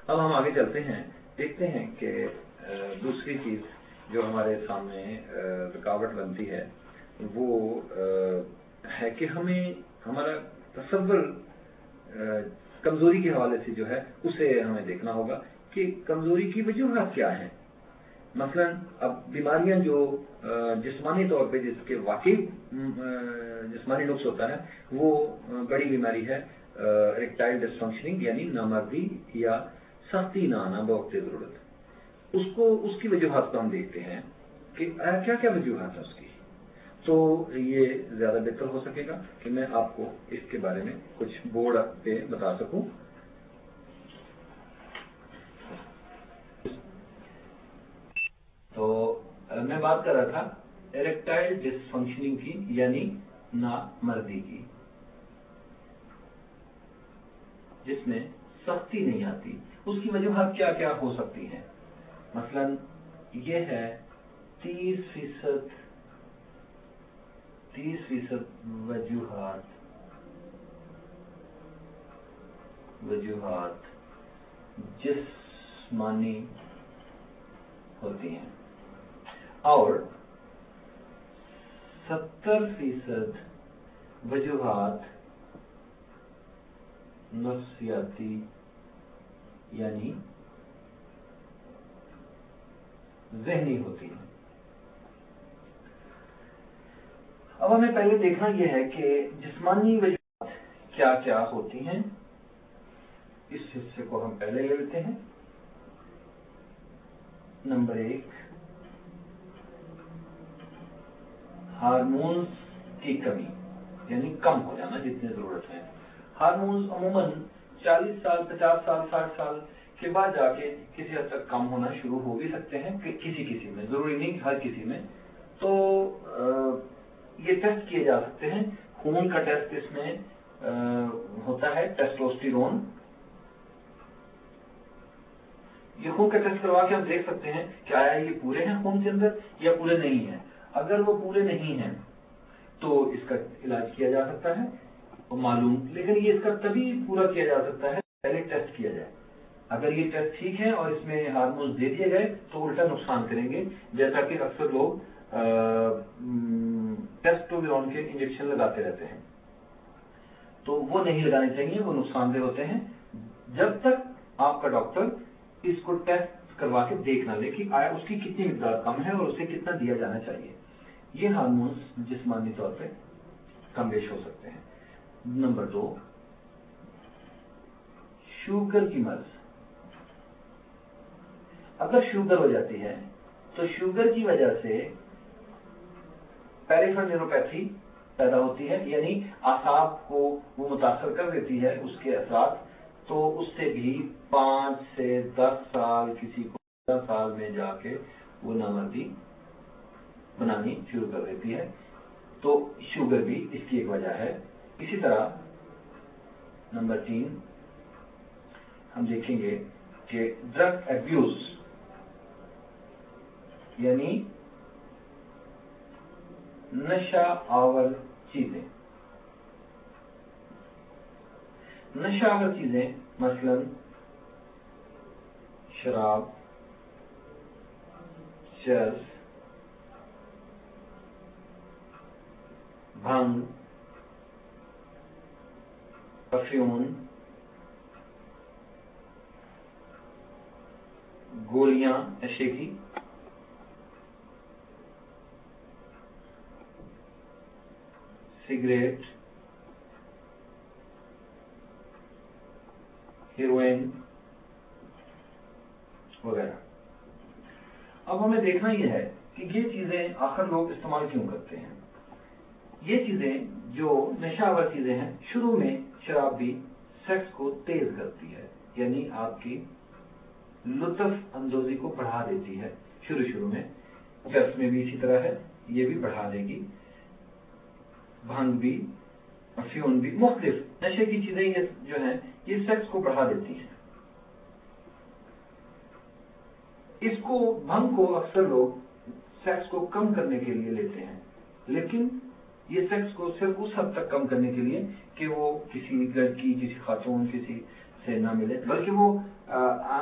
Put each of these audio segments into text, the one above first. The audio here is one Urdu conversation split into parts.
اب ہم آگے چلتے ہیں، دیکھتے ہیں کہ دوسری چیز جو ہمارے سامنے رکاوٹ بنتی ہے وہ ہے کہ ہمیں ہمارا تصور کمزوری کے حوالے سے جو ہے اسے ہمیں دیکھنا ہوگا کہ کمزوری کی وجوہات کیا ہیں۔ مثلا اب بیماریاں جو جسمانی طور پہ جس کے واقعی جسمانی نقص ہوتا ہے وہ بڑی بیماری ہے اریکٹائل ڈسفنکشننگ، یعنی نامردی یا سختی نہ آنا بوقت ضرورت۔ اس کی وجوہات کو ہم دیکھتے ہیں کہ کیا کیا وجوہات ہیں اس کی، تو یہ زیادہ بہتر ہو سکے گا کہ میں آپ کو اس کے بارے میں کچھ بورڈ پہ بتا سکوں۔ تو میں بات کر رہا تھا اریکٹائل ڈس فنکشننگ کی، یعنی نامردی کی، جس میں سختی نہیں آتی۔ اس کی وجوہات کیا کیا ہو سکتی ہیں؟ مثلا یہ ہے 30% وجوہات جسمانی ہوتی ہیں اور 70% وجوہات نفسیاتی یعنی ذہنی ہوتی ہیں۔ اب ہمیں پہلے دیکھنا یہ ہے کہ جسمانی وجوہات کیا کیا ہوتی ہیں۔ اس حصے کو ہم پہلے لے لیتے ہیں۔ نمبر 1، ہارمونز کی کمی، یعنی کم ہو جانا جتنی ضرورت ہے۔ ہارمونز عموماً 40 سال 50 سال 60 سال کے بعد جا کے کسی حد تک کم ہونا شروع ہو بھی سکتے ہیں، کہ کسی میں، ضروری نہیں ہر کسی میں۔ تو یہ ٹیسٹ کیے جا سکتے ہیں۔ خون کا ٹیسٹ اس میں ہوتا ہے، ٹیسٹوسٹیرون۔ یہ خون کا ٹیسٹ کروا کے ہم دیکھ سکتے ہیں کہ آیا یہ پورے ہیں خون کے اندر یا پورے نہیں ہیں۔ اگر وہ پورے نہیں ہیں تو اس کا علاج کیا جا سکتا ہے معلوم، لیکن یہ اس کا تبھی پورا کیا جا سکتا ہے پہلے ٹیسٹ کیا جائے۔ اگر یہ ٹیسٹ ٹھیک ہے اور اس میں ہارمونز دے دیے گئے تو الٹا نقصان کریں گے، جیسا کہ اکثر لوگ ٹیسٹوسٹیرون کے انجیکشن لگاتے رہتے ہیں، تو وہ نہیں لگانے چاہیے، وہ نقصان دہ ہوتے ہیں جب تک آپ کا ڈاکٹر اس کو ٹیسٹ کروا کے دیکھ نہ لے کہ آیا اس کی کتنی مقدار کم ہے اور اسے کتنا دیا جانا چاہیے۔ یہ ہارمونز جسمانی طور پہ کم بیش ہو سکتے ہیں۔ نمبر 2، شوگر کی مرض۔ اگر شوگر ہو جاتی ہے تو شوگر کی وجہ سے پیریفرل نیوروپیتھی پیدا ہوتی ہے، یعنی اعصاب کو وہ متاثر کر دیتی ہے اس کے اثرات، تو اس سے بھی 5 سے 10 سال، کسی کو 10 سال میں جا کے وہ نامردی بنانی شروع کر دیتی ہے۔ تو شوگر بھی اس کی ایک وجہ ہے۔ اسی طرح نمبر 3 ہم دیکھیں گے کہ ڈرگ ایبیوز، یعنی نشہ آور چیزیں۔ نشہ آور چیزیں مثلا شراب، چرس، بھنگ، افیون، گولیاں نشے کی، سگریٹ، ہیروئن وغیرہ۔ اب ہمیں دیکھنا یہ ہے کہ یہ چیزیں آخر لوگ استعمال کیوں کرتے ہیں۔ یہ چیزیں جو نشہ آور چیزیں ہیں، شروع میں شراب بھی سیکس کو تیز کرتی ہے، یعنی آپ کی لطف اندوزی کو بڑھا دیتی ہے شروع میں۔ چرس میں بھی اسی طرح ہے، یہ بھی بڑھا دے گی۔ بھنگ بھی، افیون بھی، مختلف نشے کی چیزیں یہ جو ہیں یہ سیکس کو بڑھا دیتی ہیں۔ اس کو بھنگ کو اکثر لوگ سیکس کو کم کرنے کے لیے لیتے ہیں، لیکن یہ سیکس کو صرف اس حد تک کم کرنے کے لیے کہ وہ کسی لڑکی، کسی خاتون، کسی سے نہ ملے، بلکہ وہ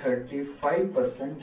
35%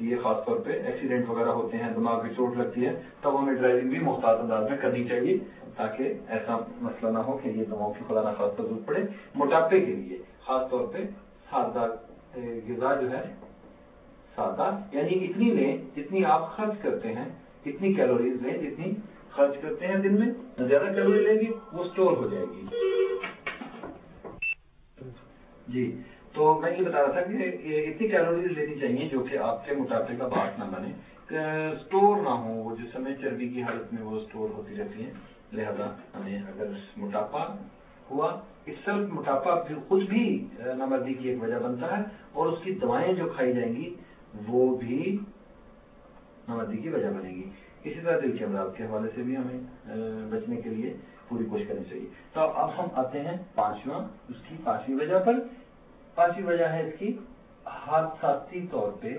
یہ خاص طور پہ ایکسیڈنٹ وغیرہ ہوتے ہیں، دماغ میں چوٹ لگتی ہے، تب ہمیں ڈرائیونگ بھی محتاط انداز میں کرنی چاہیے تاکہ ایسا مسئلہ نہ ہو کہ یہ دواؤں کی خدا نخواستہ ضرورت پڑے۔ موٹاپے کے لیے خاص طور پہ سادہ غذا جو ہے، سادہ یعنی اتنی لیں جتنی آپ خرچ کرتے ہیں، اتنی کیلوریز لیں جتنی خرچ کرتے ہیں دن میں، زیادہ کیلوری لیں گی وہ اسٹور ہو جائے گی۔ جی تو میں یہ بتا رہا تھا کہ اتنی کیلوریز لینی چاہیے جو کہ آپ کے موٹاپے کا باعث نہ بنے، اسٹور نہ ہو، وہ جس میں چربی کی حالت میں وہ اسٹور ہوتی رہتی ہیں۔ لہذا ہمیں اگر موٹاپا ہوا، اکثر موٹاپا خود بھی نامردی کی ایک وجہ بنتا ہے، اور اس کی دوائیں جو کھائی جائیں گی وہ بھی نامردی کی وجہ بنے گی۔ اسی طرح دل کے امراض کے حوالے سے بھی ہمیں بچنے کے لیے پوری کوشش کرنی چاہیے۔ تو اب ہم آتے ہیں اس کی پانچویں وجہ پر۔ پانچویں وجہ ہے اس کی حادثاتی طور پہ